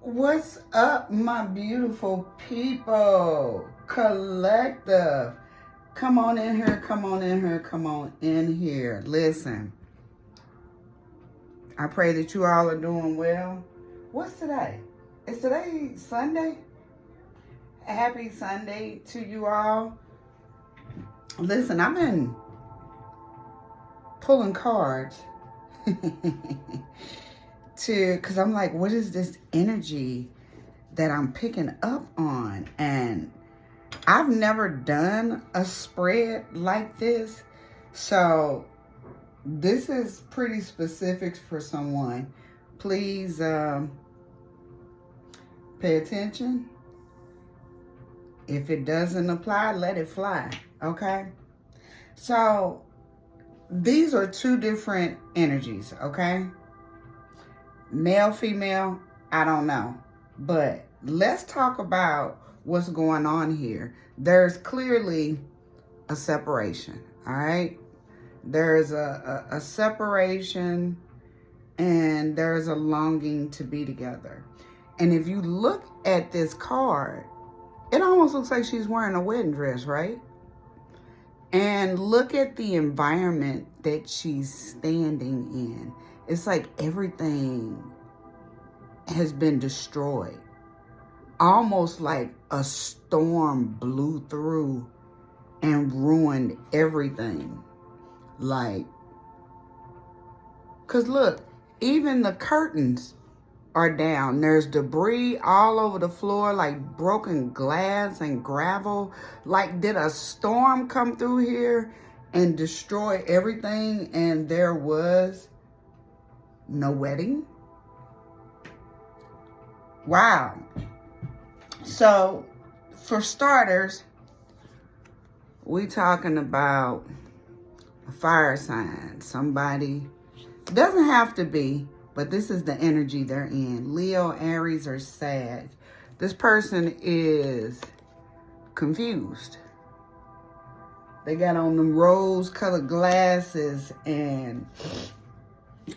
What's up, my beautiful people? Collective. Come on in here, come on in here, come on in here. Listen, I pray that you all are doing well. What's today? Is today Sunday? Happy Sunday to you all. Listen, I've been pulling cards because I'm like, what is this energy that I'm picking up on? And I've never done a spread like this, so this is pretty specific for someone. Please pay attention. If it doesn't apply, let it fly, okay? So these are two different energies, okay? Male, female, I don't know. But let's talk about what's going on here. There's clearly a separation, all right? There's a separation and there's a longing to be together. And if you look at this card, it almost looks like she's wearing a wedding dress, right? And look at the environment that she's standing in. It's like everything has been destroyed. Almost like a storm blew through and ruined everything. Like, because look, even the curtains are down. There's debris all over the floor, like broken glass and gravel. Like, did a storm come through here and destroy everything and there was no wedding? Wow. So, for starters, we talking about a fire sign. Somebody, doesn't have to be, but this is the energy they're in. Leo, Aries, or Sag. This person is confused. They got on them rose-colored glasses and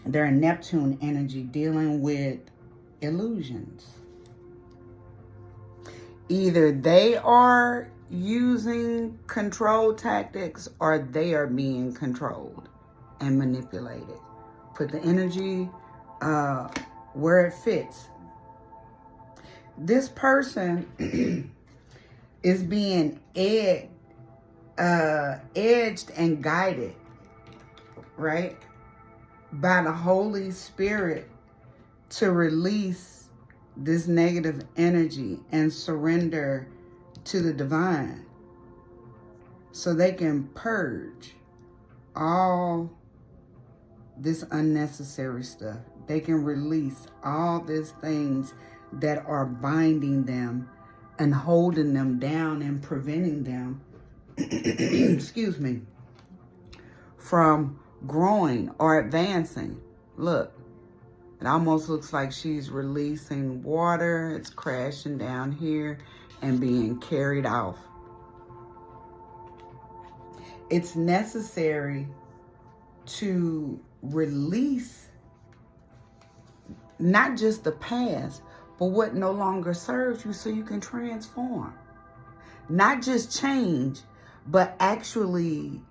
they're in Neptune energy dealing with illusions. Either they are using control tactics or they are being controlled and manipulated. Put the energy where it fits. This person is being edged and guided, right, by the Holy Spirit to release this negative energy and surrender to the divine so they can purge all this unnecessary stuff. They can release all these things that are binding them and holding them down and preventing them, excuse me, from growing or advancing. Look, it almost looks like she's releasing water. It's crashing down here and being carried off. It's necessary to release not just the past, but what no longer serves you so you can transform. Not just change, but actually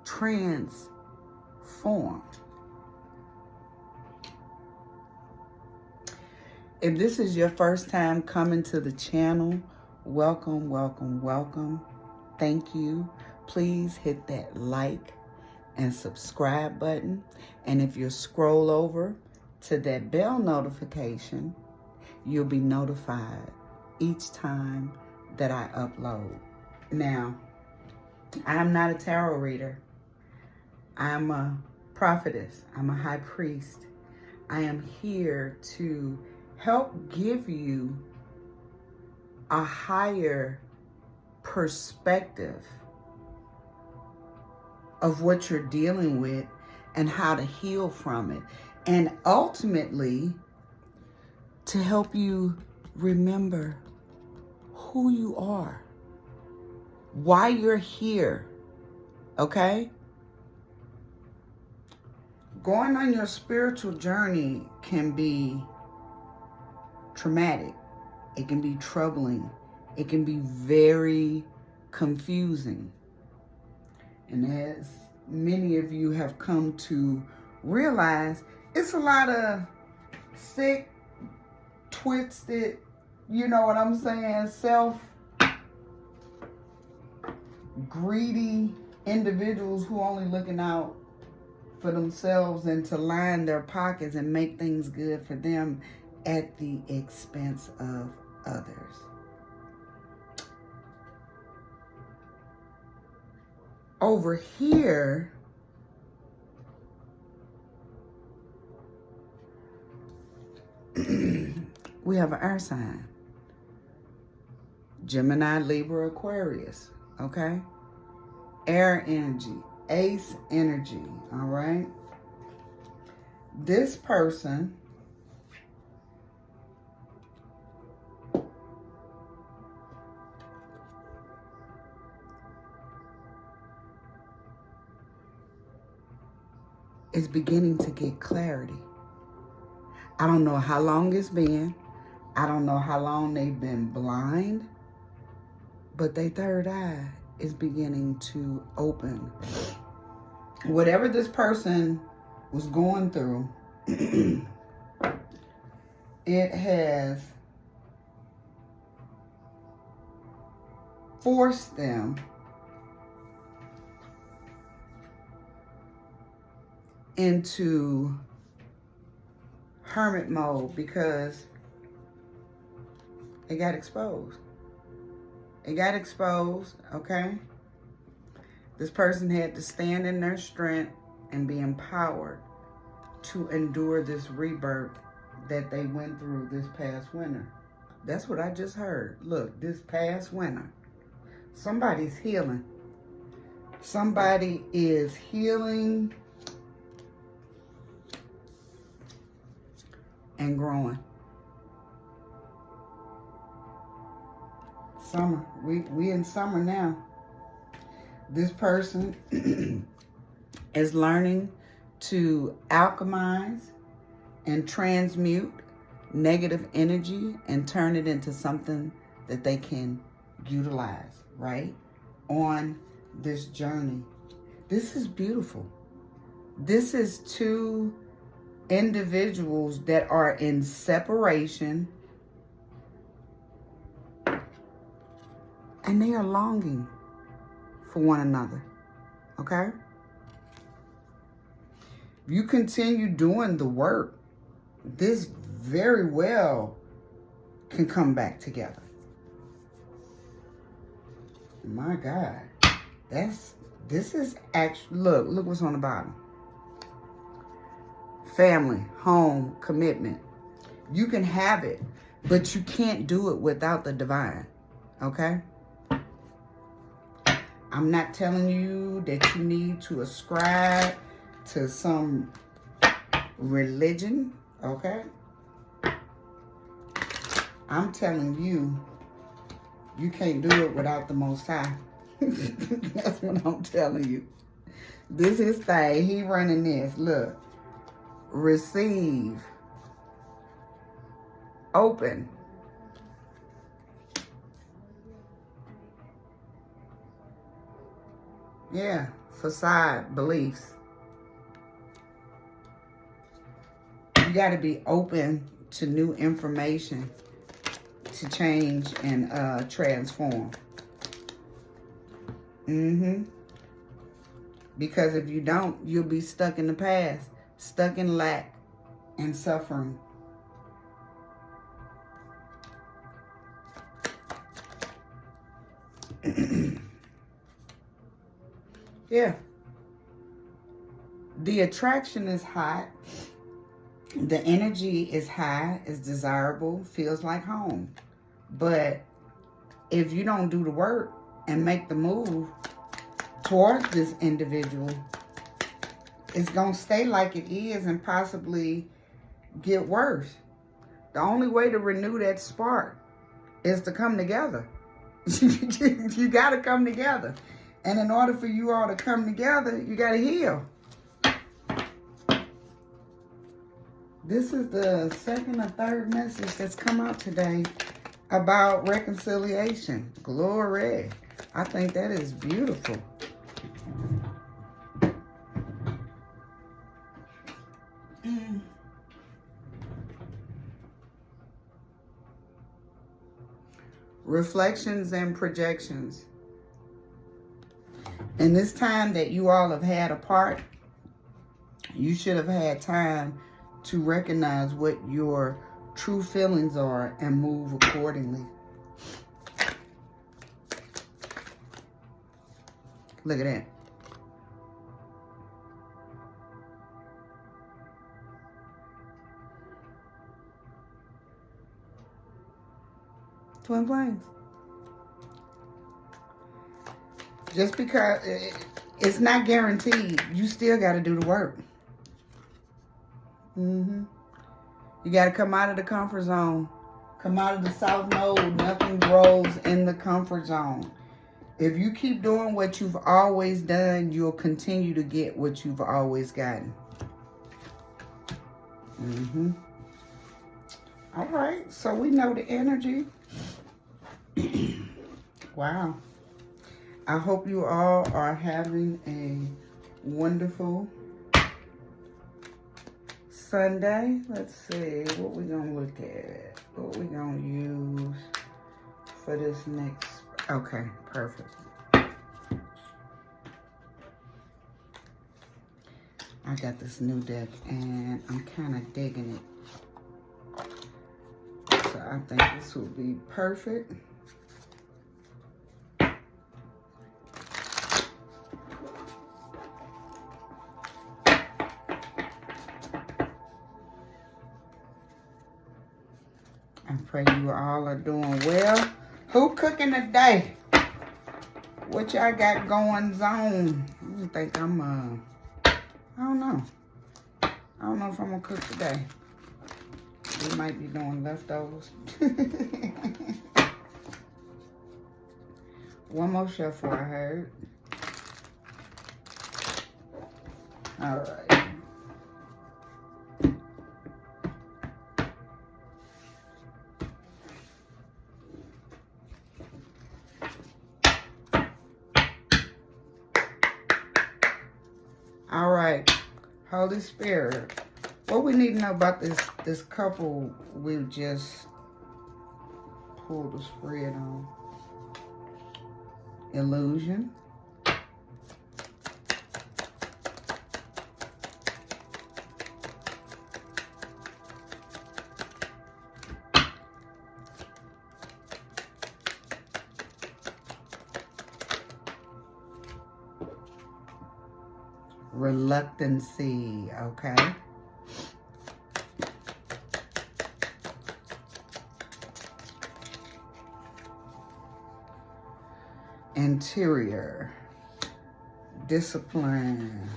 transform. If this is your first time coming to the channel, welcome, welcome, welcome. Thank you. Please hit that like and subscribe button. And if you scroll over to that bell notification, you'll be notified each time that I upload. Now, I'm not a tarot reader. I'm a prophetess. I'm a high priest. I am here to help give you a higher perspective of what you're dealing with and how to heal from it. And ultimately, to help you remember who you are, why you're here, okay? Going on your spiritual journey can be traumatic. It can be troubling. It can be very confusing. And as many of you have come to realize, it's a lot of sick, twisted, you know what I'm saying, greedy individuals who only looking out for themselves and to line their pockets and make things good for them at the expense of others. Over here, we have an air sign. Gemini, Libra, Aquarius, okay? Air energy, ace energy, all right? This person is beginning to get clarity. I don't know how long it's been. I don't know how long they've been blind, but their third eye is beginning to open. Whatever this person was going through, it has forced them into hermit mode because it got exposed. It got exposed, okay? This person had to stand in their strength and be empowered to endure this rebirth that they went through this past winter. That's what I just heard. Look, this past winter, somebody's healing. Somebody is healing and growing. Summer. We in summer now. This person is learning to alchemize and transmute negative energy and turn it into something that they can utilize, right? On this journey. This is beautiful. This is two individuals that are in separation and they are longing for one another, okay? You continue doing the work, this very well can come back together. My God, this is actually, look what's on the bottom. Family, home, commitment. You can have it, but you can't do it without the divine, okay? I'm not telling you that you need to ascribe to some religion, okay? I'm telling you, you can't do it without the Most High. That's what I'm telling you. This is thing. He running this. Look. Receive. Open. Yeah. Facade beliefs. You got to be open to new information to change and transform. Because if you don't, you'll be stuck in the past, stuck in lack and suffering. Yeah. The attraction is hot. The energy is high, is desirable, feels like home. But if you don't do the work and make the move towards this individual, it's going to stay like it is and possibly get worse. The only way to renew that spark is to come together. You got to come together. And in order for you all to come together, you got to heal. This is the second or third message that's come out today about reconciliation. Glory. I think that is beautiful. Reflections and projections. In this time that you all have had apart, you should have had time to recognize what your true feelings are and move accordingly. Look at that. Twin flames. Just because it's not guaranteed, you still got to do the work. You got to come out of the comfort zone. Come out of the south node. Nothing grows in the comfort zone. If you keep doing what you've always done, you'll continue to get what you've always gotten. All right, so we know the energy. Wow. I hope you all are having a wonderful Sunday. Let's see what we're going to look at. What we're going to use for this next. Okay, perfect. I got this new deck and I'm kind of digging it. So I think this will be perfect. I pray you all are doing well. Who cooking today? What y'all got going on? I think I'm, I don't know. I don't know if I'm gonna cook today. We might be doing leftovers. One more shuffle, I heard. All right. All right, Holy Spirit, what we need to know about this couple we just pulled the spread on. Illusion. Reluctancy, okay? Interior, discipline.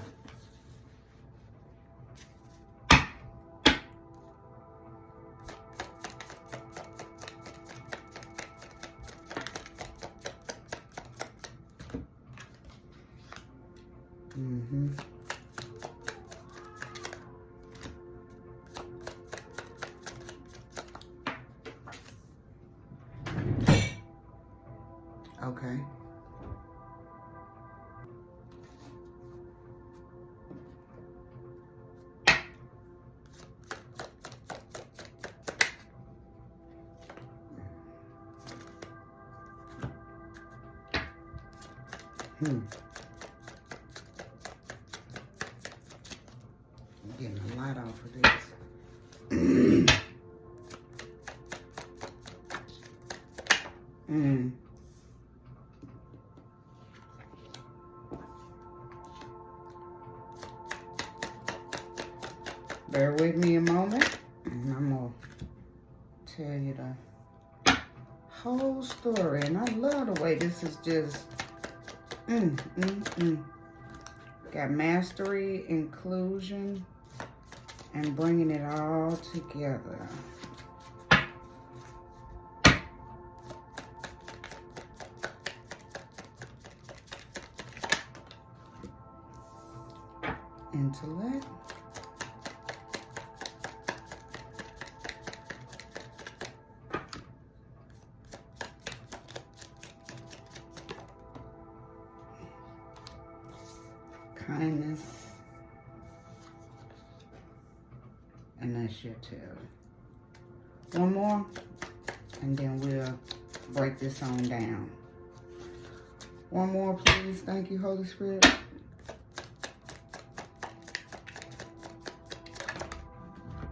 Okay. I'm getting a lot off of this. Bear with me a moment, and I'm going to tell you the whole story. And I love the way this is just, got mastery, inclusion, and bringing it all together. Intellect. kindness. And that's your tail. One more, and then we'll break this on down. One more, please. Thank you, Holy Spirit.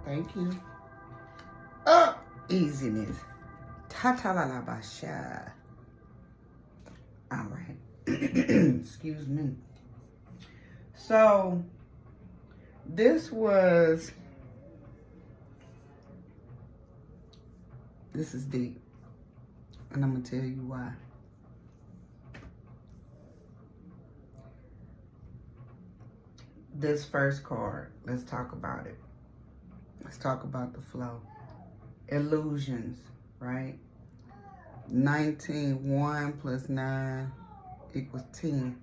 Thank you. Oh, easiness. Ta-ta-la-la-ba-sha. All right. Excuse me. So, this is deep. And I'm going to tell you why. This first card, let's talk about it. Let's talk about the flow. Illusions, right? 19, 1 plus 9 equals 10.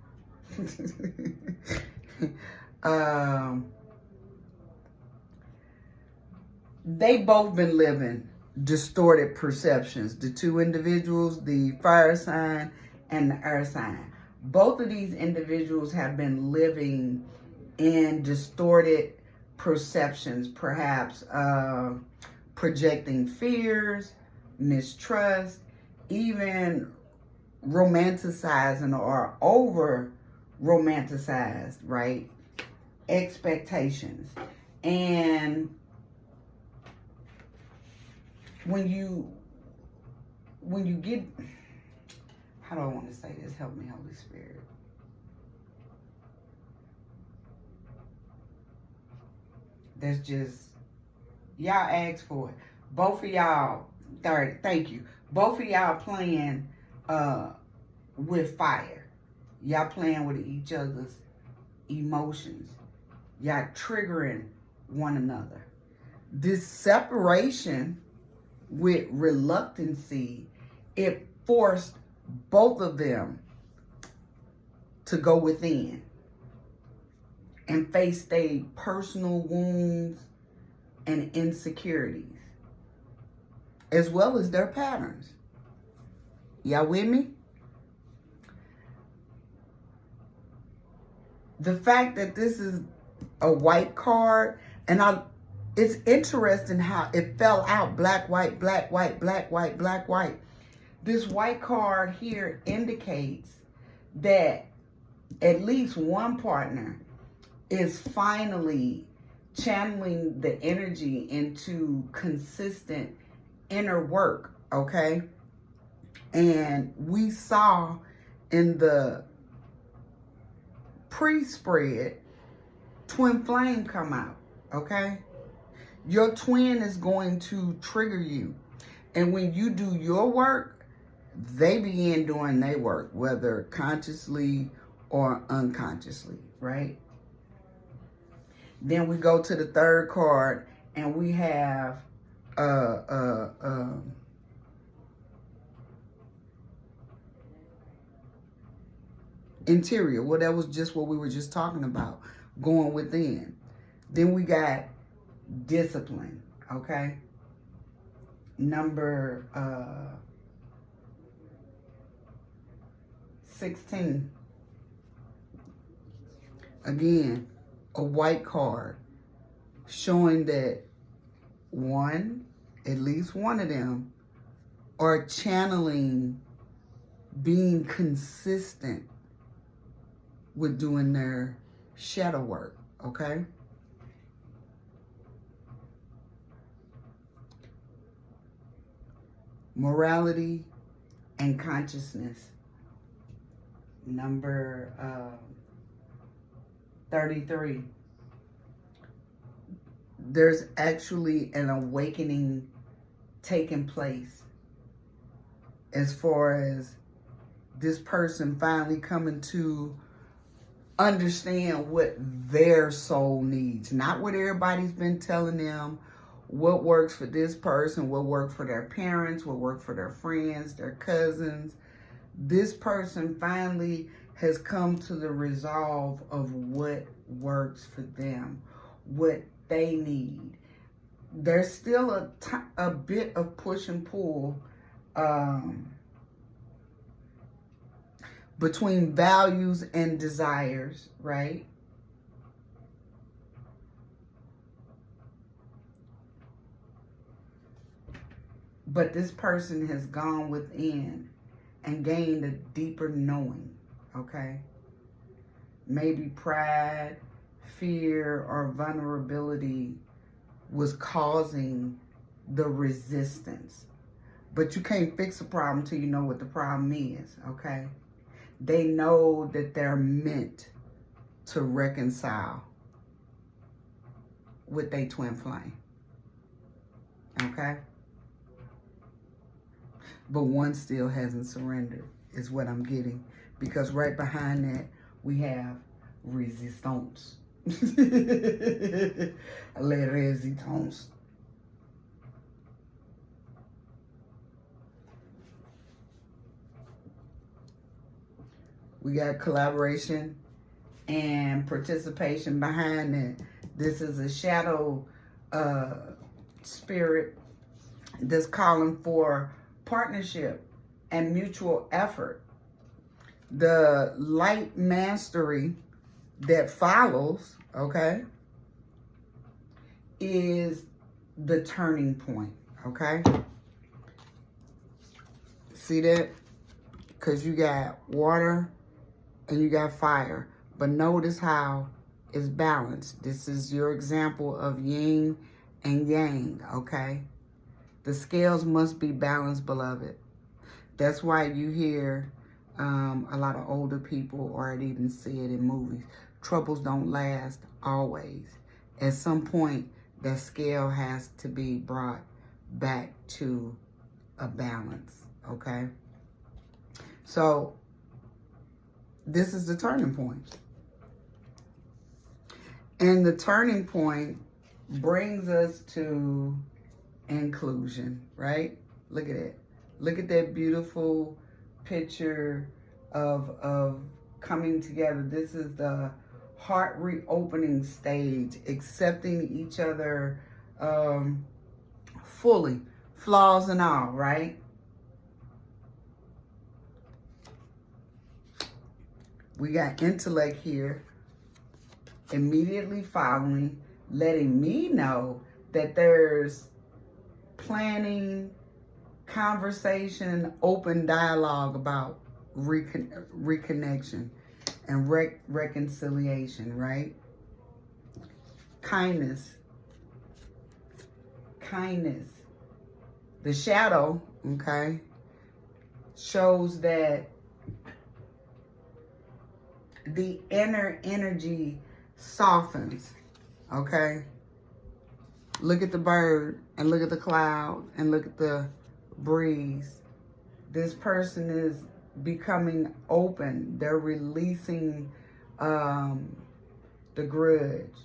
They both been living distorted perceptions. The two individuals, the fire sign and the earth sign. Both of these individuals have been living in distorted perceptions, perhaps projecting fears, mistrust, even romanticizing or over romanticized, right? Expectations. And when you get, how do I want to say this? Help me, Holy Spirit. That's just, y'all asked for it. Both of y'all, thank you. Both of y'all playing with fire. Y'all playing with each other's emotions. Y'all triggering one another. This separation with reluctancy, it forced both of them to go within and face their personal wounds and insecurities, as well as their patterns. Y'all with me? The fact that this is a white card, and it's interesting how it fell out black, white, black, white, black, white, black, white. This white card here indicates that at least one partner is finally channeling the energy into consistent inner work, okay? And we saw in the pre-spread, twin flame come out, okay? Your twin is going to trigger you. And when you do your work, they begin doing their work, whether consciously or unconsciously, right? Then we go to the third card, and we have interior. Well, that was just what we were just talking about, going within. Then we got discipline, okay? Number 16. Again, a white card showing that at least one of them are channeling being consistent with doing their shadow work, okay? Morality and consciousness. Number 33. There's actually an awakening taking place as far as this person finally coming to understand what their soul needs, not what everybody's been telling them, what works for this person, what worked for their parents, what worked for their friends, their cousins. This person finally has come to the resolve of what works for them, what they need. There's still a bit of push and pull between values and desires, right? But this person has gone within and gained a deeper knowing, okay? Maybe pride, fear, or vulnerability was causing the resistance. But you can't fix a problem till you know what the problem is, okay? They know that they're meant to reconcile with their twin flame, okay? But one still hasn't surrendered, is what I'm getting. Because right behind that, we have resistance. La resistance. We got collaboration and participation behind it. This is a shadow spirit that's calling for partnership and mutual effort. The light mastery that follows, okay, is the turning point, okay? See that? Because you got water and you got fire. But notice how it's balanced. This is your example of yin and yang, okay? The scales must be balanced, beloved. That's why you hear a lot of older people, or I'd even see it in movies. Troubles don't last always. At some point, that scale has to be brought back to a balance, okay? So, this is the turning point. And the turning point brings us to inclusion, right? Look at it. Look at that beautiful picture of coming together. This is the heart reopening stage, accepting each other fully, flaws and all, right? We got intellect here, immediately following, letting me know that there's planning, conversation, open dialogue about reconnection and reconciliation, right? Kindness. The shadow, okay, shows that the inner energy softens, okay? Look at the bird and look at the cloud and look at the breeze. This person is becoming open. They're releasing the grudge.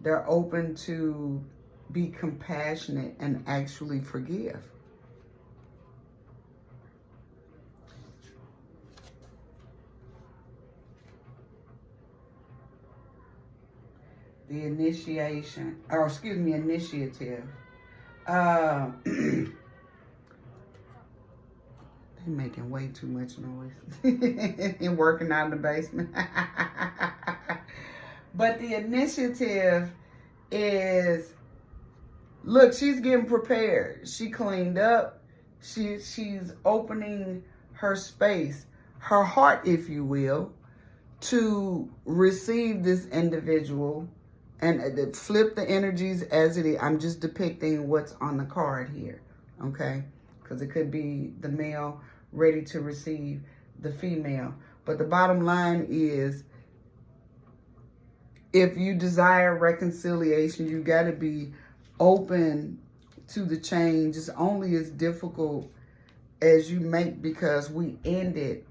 They're open to be compassionate and actually forgive. The initiative. They're making way too much noise and working out in the basement. But the initiative is, look, she's getting prepared. She cleaned up. She's opening her space, her heart, if you will, to receive this individual. And flip the energies as it is. I'm just depicting what's on the card here, okay? Because it could be the male ready to receive the female. But the bottom line is, if you desire reconciliation, you got to be open to the change. It's only as difficult as you make, because we ended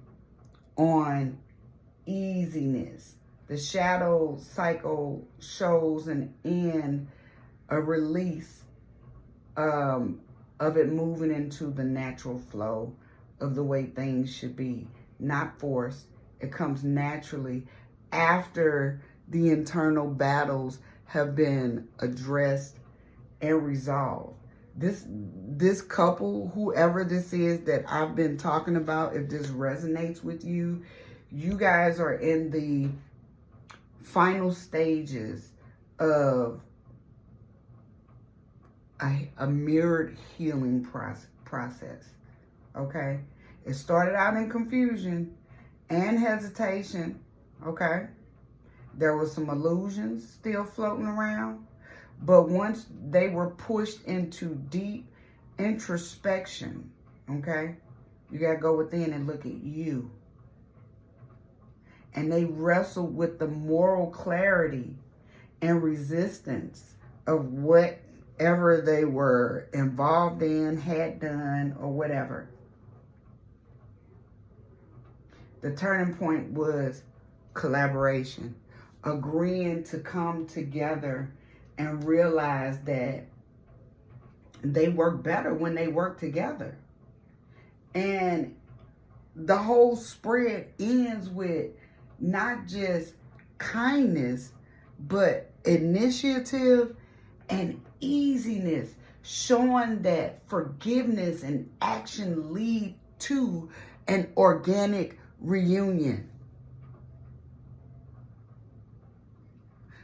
on easiness. The shadow cycle shows an end, a release of it moving into the natural flow of the way things should be. Not forced. It comes naturally after the internal battles have been addressed and resolved. This couple, whoever this is that I've been talking about, if this resonates with you, you guys are in the final stages of a mirrored healing process, okay? It started out in confusion and hesitation, okay? There were some illusions still floating around, but once they were pushed into deep introspection, okay? You got to go within and look at you. And they wrestled with the moral clarity and resistance of whatever they were involved in, had done, or whatever. The turning point was collaboration, agreeing to come together and realize that they work better when they work together. And the whole spread ends with not just kindness, but initiative and easiness, showing that forgiveness and action lead to an organic reunion.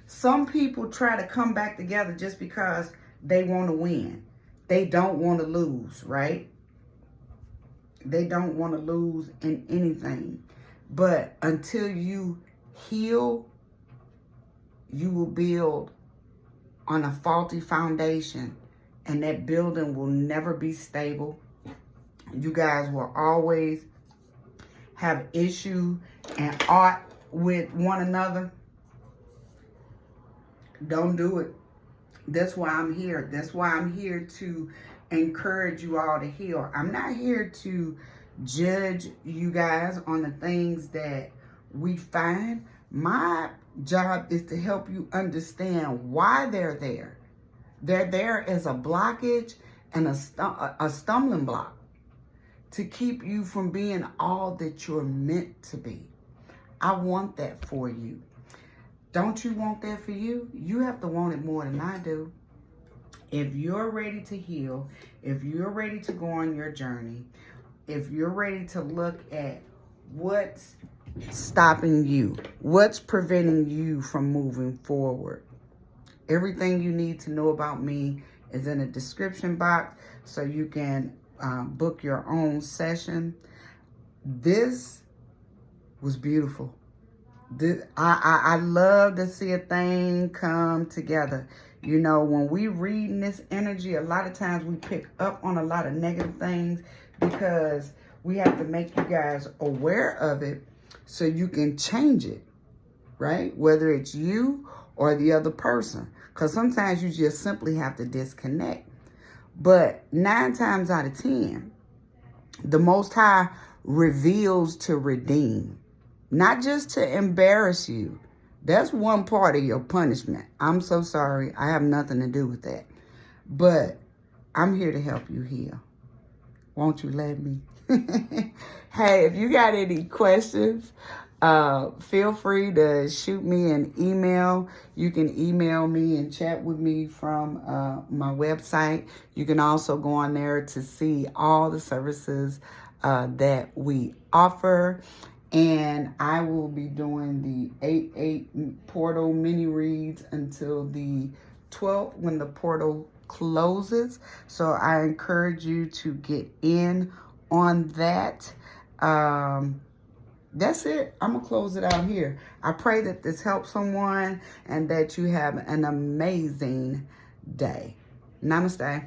Some people try to come back together just because they want to win. They don't want to lose, right? They don't want to lose in anything. But until you heal, you will build on a faulty foundation, and that building will never be stable. You guys will always have issue and art with one another. Don't do it. That's why I'm here. That's why I'm here to encourage you all to heal. I'm not here to judge you guys on the things that we find. My job is to help you understand why they're there. They're there as a blockage and a stumbling block to keep you from being all that you're meant to be. I want that for you. Don't you want that for you? You have to want it more than I do. If you're ready to heal, if you're ready to go on your journey, if you're ready to look at what's stopping you, what's preventing you from moving forward, everything you need to know about me is in the description box, so you can book your own session. This was beautiful. I love to see a thing come together. You know, when we read this energy, a lot of times we pick up on a lot of negative things because we have to make you guys aware of it so you can change it, right? Whether it's you or the other person. Because sometimes you just simply have to disconnect. But 9 times out of 10, the Most High reveals to redeem. Not just to embarrass you. That's one part of your punishment. I'm so sorry. I have nothing to do with that. But I'm here to help you heal. Won't you let me? Hey, if you got any questions, feel free to shoot me an email. You can email me and chat with me from my website. You can also go on there to see all the services that we offer. And I will be doing the 8/8 portal mini reads until the 12th when the portal closes. So I encourage you to get in on that. That's it. I'm going to close it out here. I pray that this helps someone and that you have an amazing day. Namaste.